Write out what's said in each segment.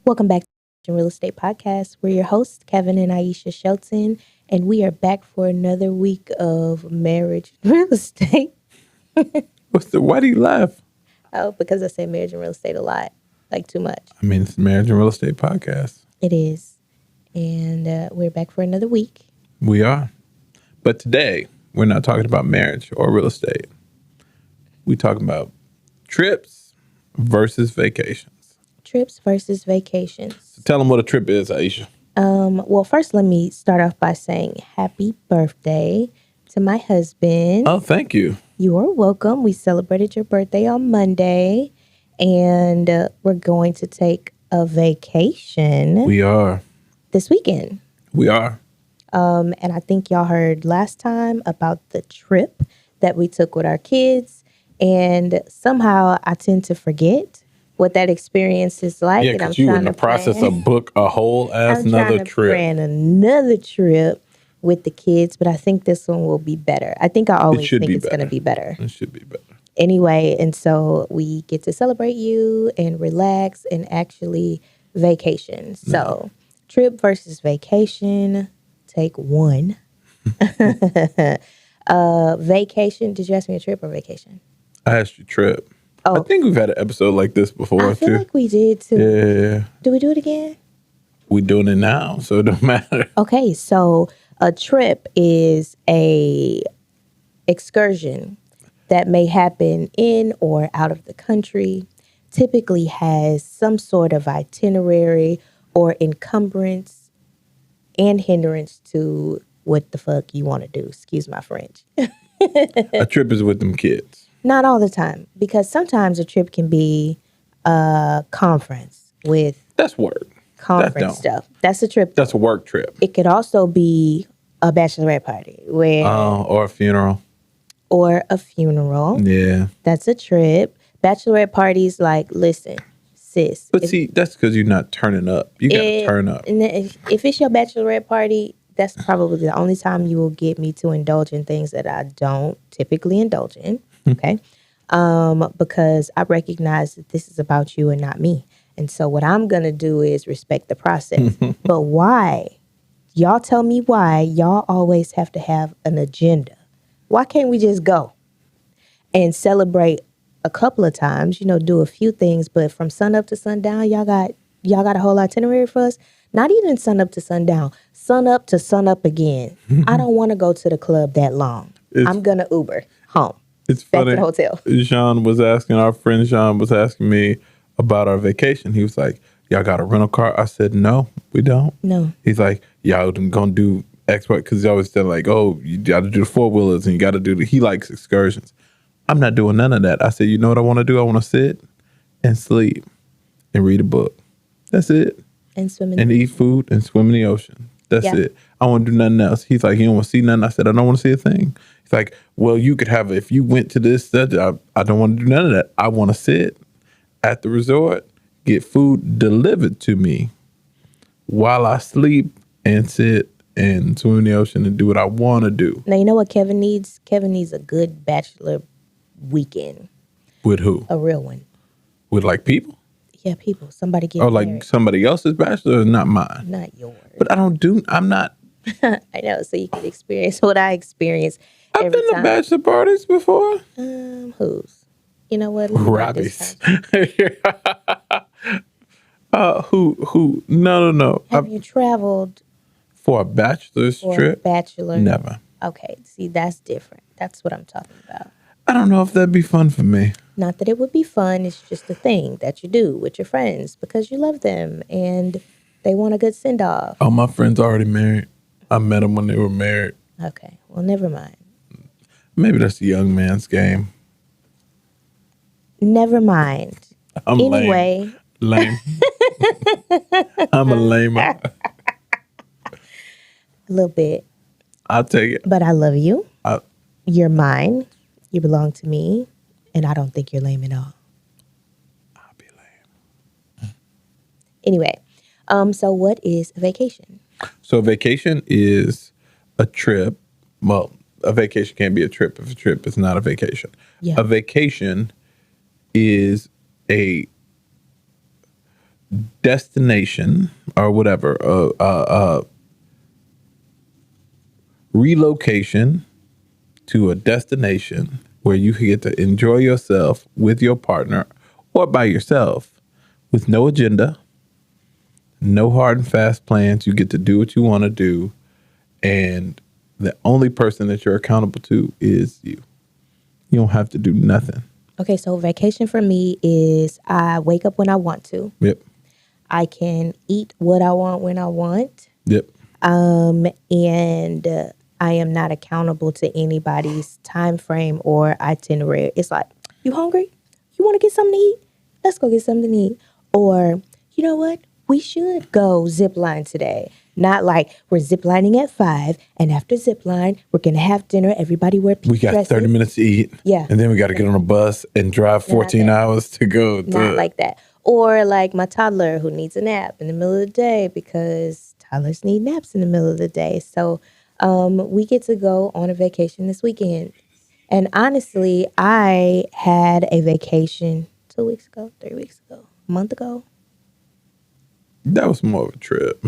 Welcome back to Real Estate Podcast. We're your hosts, Kevin and Aisha Shelton, and we are back for another week of marriage and real estate. Why do you laugh? Oh, because I say marriage and real estate a lot, like too much. I mean, it's the Marriage and Real Estate Podcast. It is. And we're back for another week. We are. But today, we're not talking about marriage or real estate. We're talking about trips versus vacations. Trips versus vacations. So tell them what a trip is, Aisha. Well, first, let me start off by saying happy birthday to my husband. Oh, thank you. You are welcome. We celebrated your birthday on Monday, and we're going to take a vacation We are. this weekend. We are. And I think y'all heard last time about the trip that we took with our kids, and somehow I tend to forget what that experience is like. Yeah, and because you were in the process of book a whole ass I'm another trying to trip. plan another trip with the kids, but I think this one will be better. I think I always should think be it's going to better. be better. It should be better. Anyway, and so we get to celebrate you and relax and actually vacation. So, trip versus vacation, take one. Vacation. Did you ask me a trip or vacation? I asked you trip. Oh. I think we've had an episode like this before, I feel too. like we did too. Yeah. Do we do it again? We doing it now, so it don't matter. Okay, so a trip is a excursion that may happen in or out of the country, typically has some sort of itinerary or encumbrance and hindrance to what the fuck you want to do. Excuse my French. A trip is with them kids. Not all the time, because sometimes a trip can be a conference with That's work. conference don't. stuff. That's a trip. That's a work trip. It could also be a bachelorette party where Or a funeral. or a funeral. Yeah. That's a trip. Bachelorette parties, like, listen, sis. But see, that's because you're not turning up. You got to turn up. And if it's your bachelorette party, that's probably the only time you will get me to indulge in things that I don't typically indulge in. Okay. Because I recognize that this is about you and not me. And so what I'm going to do is respect the process. But why? Y'all tell me why y'all always have to have an agenda. Why can't we just go and celebrate a couple of times, do a few things, but from sun up to sundown, y'all got a whole itinerary for us? Not even sun up to sundown, sun up to sun up again. I don't want to go to the club that long. I'm going to Uber home. It's Back funny. to the hotel. Our friend Sean was asking me about our vacation. He was like, y'all got a rental car? I said, no, we don't. No. He's like, y'all gonna do X, Y, because he always said like, oh, you got to do the four-wheelers and you got to do he likes excursions. I'm not doing none of that. I said, you know what I want to do? I want to sit and sleep and read a book. That's it. And swimming. And eat food and swim in the ocean. That's Yeah. it. I want to do nothing else. He's like, you don't want to see nothing? I said, I don't want to see a thing. He's like, well, you could have, if you went to this, I don't want to do none of that. I want to sit at the resort, get food delivered to me while I sleep and sit and swim in the ocean and do what I want to do. Now, you know what Kevin needs? Kevin needs a good bachelor weekend, With who? a real one. With like people? Yeah, people. Somebody get Or like married. somebody else's bachelor, not mine. Not yours. But I'm not. I know, so you can experience what I experience I've every been to time. bachelor parties before. Whose? You know what? Let me write this Robbie's. down. Who? No. Have you traveled For a bachelor's for a trip? bachelor? Never. Okay, see, that's different. That's what I'm talking about. I don't know if that'd be fun for me. Not that it would be fun. It's just a thing that you do with your friends because you love them and they want a good send off. Oh, my friend's already married. I met them when they were married. Okay, well, never mind. Maybe that's the young man's game. Never mind. I'm Anyway, lame. I'm a lame. a little bit, I'll take it. but I love you. I- You're mine. You belong to me. And I don't think you're lame at all. I'll be lame. Anyway, so what is a vacation? So a vacation is a trip. Well, a vacation can't be a trip if a trip is not a vacation. Yeah. A vacation is destination or whatever, relocation to a destination where you can get to enjoy yourself with your partner or by yourself with no agenda, no hard and fast plans. You get to do what you want to do. And the only person that you're accountable to is you. You don't have to do nothing. Okay, so vacation for me is I wake up when I want to. Yep. I can eat what I want when I want. Yep. And I am not accountable to anybody's time frame or itinerary. It's like, you hungry? You want to get something to eat? Let's go get something to eat. Or, you know what? We should go zip line today. Not like we're zip lining at 5, and after zip line, we're going to have dinner. Everybody wear pink We got dresses. 30 minutes to eat. Yeah. And then we got to get on a bus and drive 14 hours to go. Not like that. Or like my toddler who needs a nap in the middle of the day, because toddlers need naps in the middle of the day. So we get to go on a vacation this weekend. And honestly, I had a vacation 2 weeks ago, 3 weeks ago, a month ago. That was more of a trip.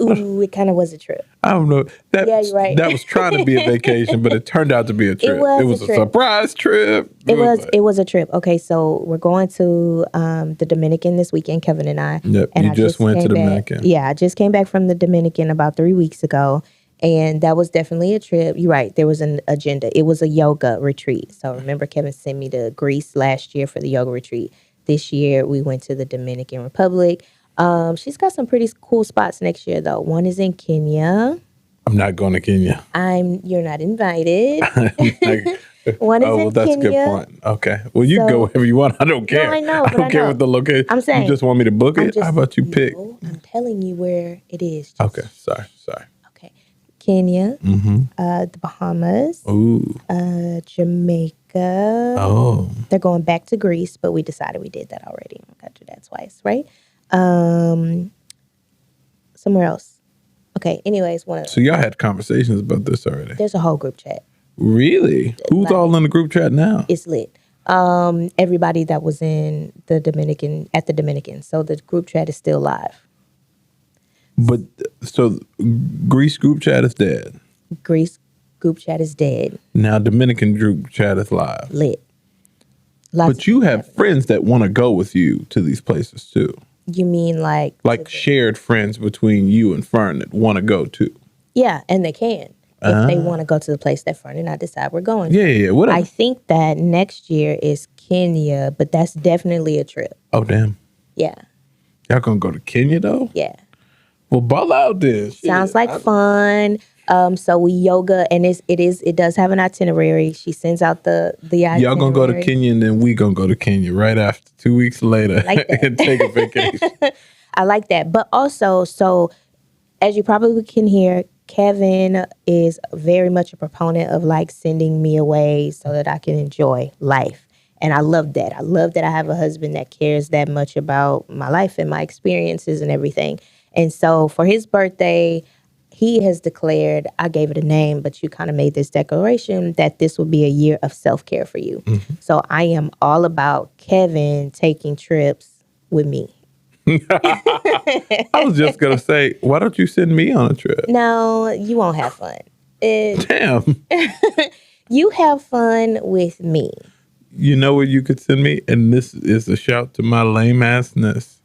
Ooh, it kind of was a trip. I don't know. Yeah, you're right. That was trying to be a vacation, but it turned out to be a trip. was It was a a trip. surprise trip. It was a trip. Okay, so we're going to the Dominican this weekend, Kevin and I. Yep, and you I just went to came the back- Dominican. Yeah, I just came back from the Dominican about 3 weeks ago, and that was definitely a trip. You're right. There was an agenda. It was a yoga retreat. So remember, Kevin sent me to Greece last year for the yoga retreat. This year, we went to the Dominican Republic. She's got some pretty cool spots next year, though. One is in Kenya. I'm not going to Kenya. You're not invited. Like, One is oh, well, in that's Kenya. a good point. Okay. Well, you So- go wherever you want. I don't care. I know, I but don't I care know. what the location. I'm saying- You just want me to book it? How about you pick? No, I'm telling you where it is. Okay. Sorry. Okay. Kenya, Mm-hmm. the Bahamas, Ooh. Jamaica. Oh. They're going back to Greece, but we decided we did that already. We got to do that twice, right? Somewhere else. Okay. Anyways, So y'all had conversations about this already. there's a whole group chat. Really? Who's all in the group chat now? It's lit. Everybody that was in the Dominican. So the group chat is still live. But so Greece group chat is dead. Greece group chat is dead. Now Dominican group chat is live. Lit. Lots But you have friends that want to go with you to these places too. You mean like Shared friends between you and Fern that want to go too. yeah, and they can if they want to go to the place that Fern and I decide we're going. Yeah, whatever. I think that next year is Kenya, but that's definitely a trip. Oh damn. Yeah, Y'all gonna go to Kenya though? yeah. Well, ball out then. Shit. Sounds like fun. So we yoga, and it does have an itinerary. She sends out the itinerary. Y'all gonna go to Kenya and then we gonna go to Kenya right after 2 weeks later Like that. and take a vacation. I like that. But also, so as you probably can hear, Kevin is very much a proponent of like sending me away so that I can enjoy life. And I love that. I love that I have a husband that cares that much about my life and my experiences and everything. And so for his birthday, he has declared, I gave it a name, but you kind of made this declaration that this will be a year of self-care for you. Mm-hmm. So I am all about Kevin taking trips with me. I was just gonna say, why don't you send me on a trip? No, you won't have fun. Damn. You have fun with me. You know where you could send me? And this is a shout to my lame assness.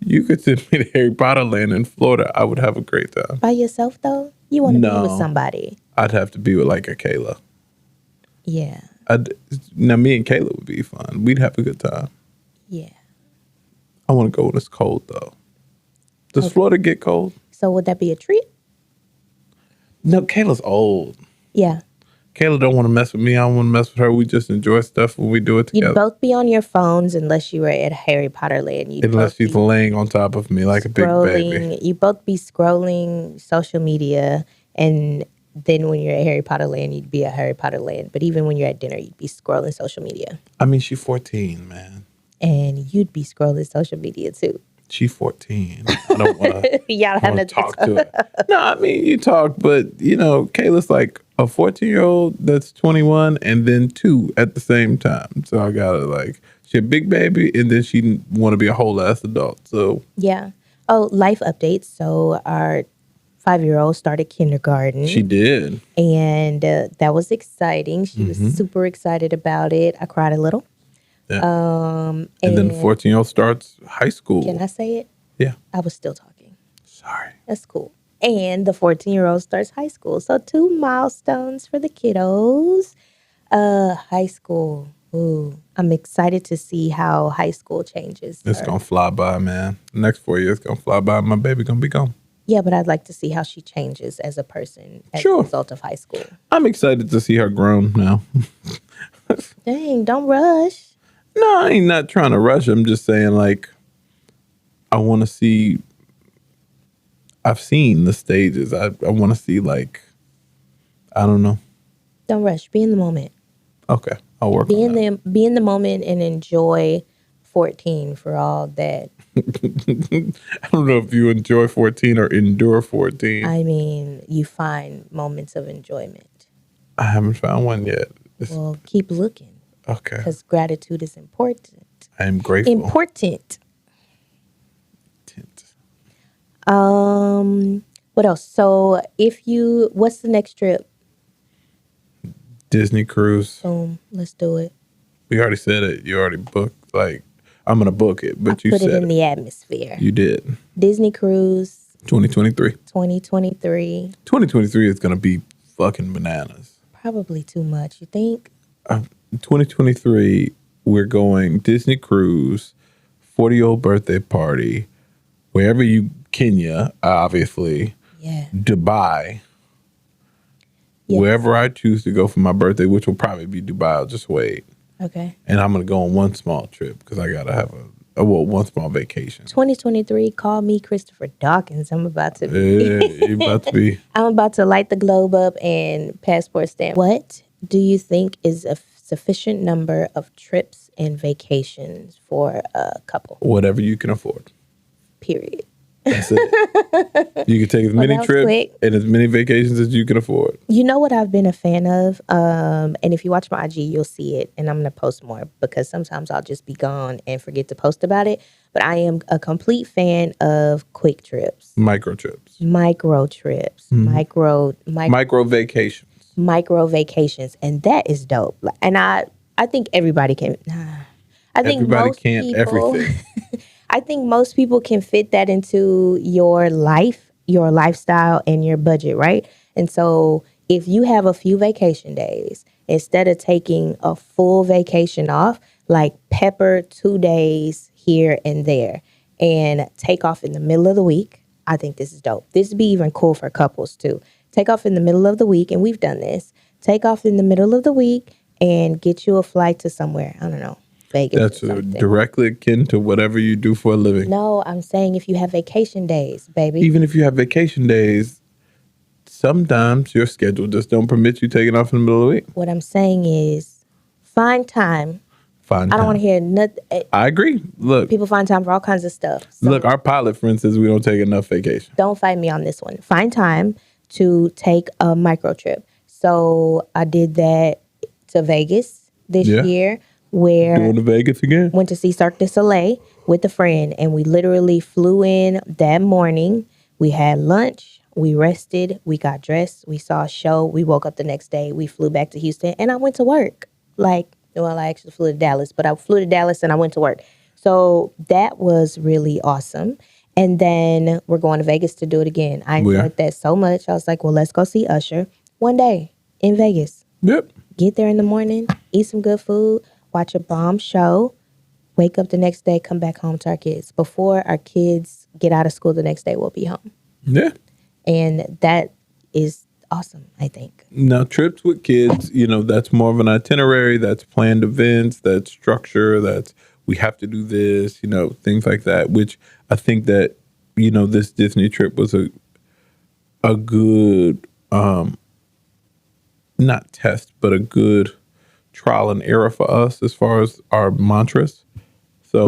You could send me to Harry Potter Land in Florida. I would have a great time. By yourself, though? You want to be No. with somebody. I'd have to be with like a Kayla. Yeah. Now me and Kayla would be fun. We'd have a good time. Yeah. I want to go when it's cold though. Does Florida get cold? So would that be a treat? No, Kayla's old. Yeah. Kayla don't want to mess with me. I don't want to mess with her. We just enjoy stuff when we do it You'd together. both be on your phones unless you were at Harry Potter Land. You'd Unless both she's be laying on top of me like a big baby. You both be scrolling social media, and then when you're at Harry Potter Land, you'd be at Harry Potter Land. But even when you're at dinner, you'd be scrolling social media. I mean, she's 14, man. And you'd be scrolling social media too. She's 14. I don't want to Y'all have nothing talk to her. No, I mean, you talk, but, you know, Kayla's like a 14-year-old that's 21 and then 2 at the same time. So I got to like, she a big baby and then she want to be a whole ass adult. So Yeah. Oh, life updates. So our 5-year-old started kindergarten. she did. And that was exciting. She was super excited about it. I cried a little. Yeah. And then the 14-year-old starts high school. Can I say it? Yeah. I was still talking. Sorry. That's cool. And the 14-year-old starts high school. So 2 milestones for the kiddos. High school. Ooh, I'm excited to see how high school changes. It's going to fly by, man. The next 4 years going to fly by. My baby going to be gone. Yeah, but I'd like to see how she changes as a person as a result of high school. I'm excited to see her grown now. Dang, don't rush. No, I ain't not trying to rush. I'm just saying, like, I want to see. I've seen the stages. I want to see, like, I don't know. Don't rush. Be in the moment. Okay, I'll work on that. Be in the moment and enjoy 14 for all that. I don't know if you enjoy 14 or endure 14. I mean, you find moments of enjoyment. I haven't found one yet. Well, keep looking. Okay. Because gratitude is important. I am grateful. Important. What else? So what's the next trip? Disney cruise. Boom. Let's do it. We already said it. You already booked. Like, I'm going to book it, but you said put it in the atmosphere. You did. Disney cruise. 2023. 2023. 2023 is going to be fucking bananas. Probably too much. You think? 2023, we're going Disney cruise, 40-year-old birthday party, wherever Kenya, obviously. Yeah. Dubai. Yes. Wherever I choose to go for my birthday, which will probably be Dubai, I'll just wait. Okay. And I'm going to go on one small trip because I got to have one small vacation. 2023, call me Christopher Dawkins. I'm about to be. I'm about to light the globe up and passport stamp. What do you think is a sufficient number of trips and vacations for a couple? Whatever you can afford. Period. That's it. You can take as many trips and as many vacations as you can afford. You know what I've been a fan of? And if you watch my IG, you'll see it. And I'm going to post more because sometimes I'll just be gone and forget to post about it. But I am a complete fan of quick trips. Micro trips. Micro trips. Mm-hmm. Micro vacations. Micro vacations. And that is dope. And I think everybody can. I think everybody most can't people, everything. I think most people can fit that into your life, your lifestyle, and your budget, right? And so if you have a few vacation days, instead of taking a full vacation off, like pepper 2 days here and there and take off in the middle of the week, I think this is dope. This would be even cool for couples too. Take off in the middle of the week, and we've done this. Take off in the middle of the week and get you a flight to somewhere. I don't know. Vegas. That's directly akin to whatever you do for a living. No, I'm saying if you have vacation days, baby. Even if you have vacation days, sometimes your schedule just don't permit you taking off in the middle of the week. What I'm saying is find time. I don't want to hear nothing. I agree. Look. People find time for all kinds of stuff. So look, our pilot friend says we don't take enough vacation. Don't fight me on this one. Find time to take a micro trip. So I did that to Vegas this year. Where going to Vegas again? Went to see Cirque du Soleil with a friend, and we literally flew in that morning. We had lunch, we rested, we got dressed, we saw a show, we woke up the next day, we flew back to Houston, and I went to work. I actually flew to Dallas, but I flew to Dallas and I went to work. So that was really awesome. And then we're going to Vegas to do it again. I enjoyed that so much. I was like, well, let's go see Usher one day in Vegas. Yep. Get there in the morning, eat some good food, watch a bomb show, wake up the next day, come back home to our kids. Before our kids get out of school the next day, we'll be home. Yeah. And that is awesome, I think. Now, trips with kids, that's more of an itinerary, that's planned events, that's structure, that's we have to do this, things like that, which I think that, this Disney trip was a good, not test, but a good trial and error for us as far as our mantras. So,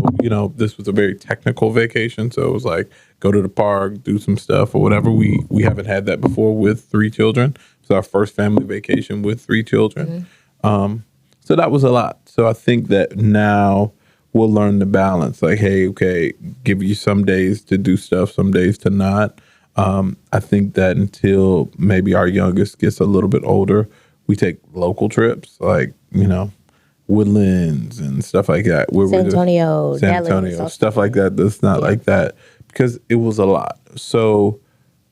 this was a very technical vacation. So it was like, go to the park, do some stuff or whatever. We haven't had that before with 3 children, was our first family vacation with 3 children. So that was a lot. So I think that now we'll learn the balance. Like, hey, okay, give you some days to do stuff, some days to not. I think that until maybe our youngest gets a little bit older, we take local trips, like, Woodlands and stuff like that. Where San Antonio, San Dallas, Antonio, stuff like that. That's not like that, because it was a lot. So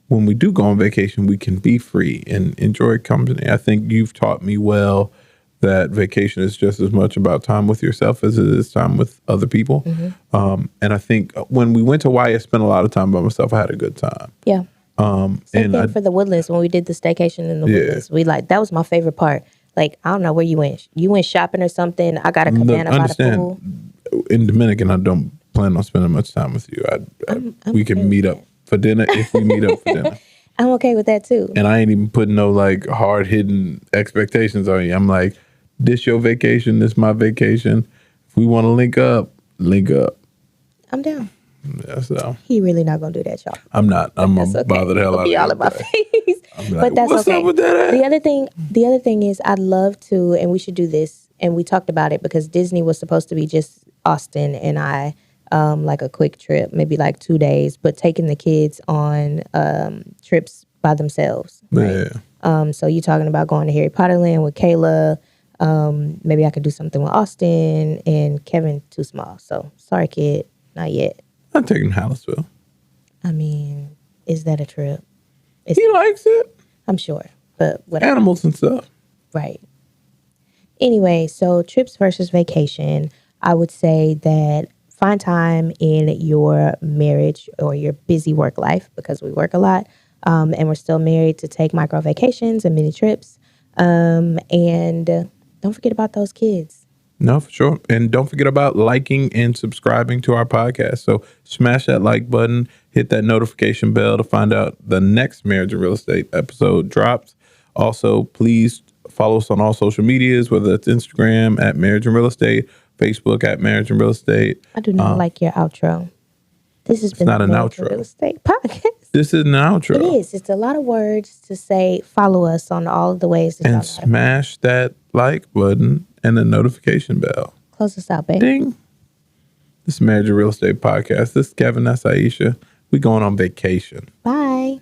when we do go on vacation, we can be free and enjoy company. I think you've taught me well that vacation is just as much about time with yourself as it is time with other people. And I think when we went to Hawaii, I spent a lot of time by myself. I had a good time. Yeah. Same And thing for the Woodlands when we did the staycation in the Woodlands. That was my favorite part. Like, I don't know where you went. You went shopping or something. I got a cabana by the pool. In Dominican, I don't plan on spending much time with you. We can meet up for dinner if we meet up for dinner. I'm okay with that too. And I ain't even putting no like hard hidden expectations on you. I'm like, this your vacation, this my vacation. If we want to link up, link up. I'm down. Yeah, so He really not gonna do that, y'all. I'm not. I'm gonna That's okay. bother the hell It'll out be of all you. in my face. I'm like, But that's what's okay. up with that? The other thing is, I'd love to, and we should do this. And we talked about it because Disney was supposed to be just Austin and I, like a quick trip, maybe like 2 days, but taking the kids on trips by themselves. Right? Yeah. So you're talking about going to Harry Potter Land with Kayla. Maybe I could do something with Austin, and Kevin too small. So sorry, kid, not yet. I'm taking Hallisville. I mean, is that a trip? He likes it. I'm sure, but whatever. Animals and stuff. Right. Anyway, so trips versus vacation, I would say that find time in your marriage or your busy work life, because we work a lot, and we're still married, to take micro vacations and mini trips. And don't forget about those kids. No, for sure. And don't forget about liking and subscribing to our podcast. So smash that like button, hit that notification bell to find out the next Marriage and Real Estate episode drops. Also, please follow us on all social medias, whether that's Instagram at Marriage and Real Estate, Facebook at Marriage and Real Estate. I do not like your outro. This has been not the an Marriage and outro. Real Estate podcast. This is an outro. It is. It's a lot of words to say. Follow us on all of the ways that y'all know And how to smash that like button and the notification bell. close us out, babe. Ding. This is Marriage and Real Estate podcast. This is Kevin. That's Aisha. We going on vacation. Bye.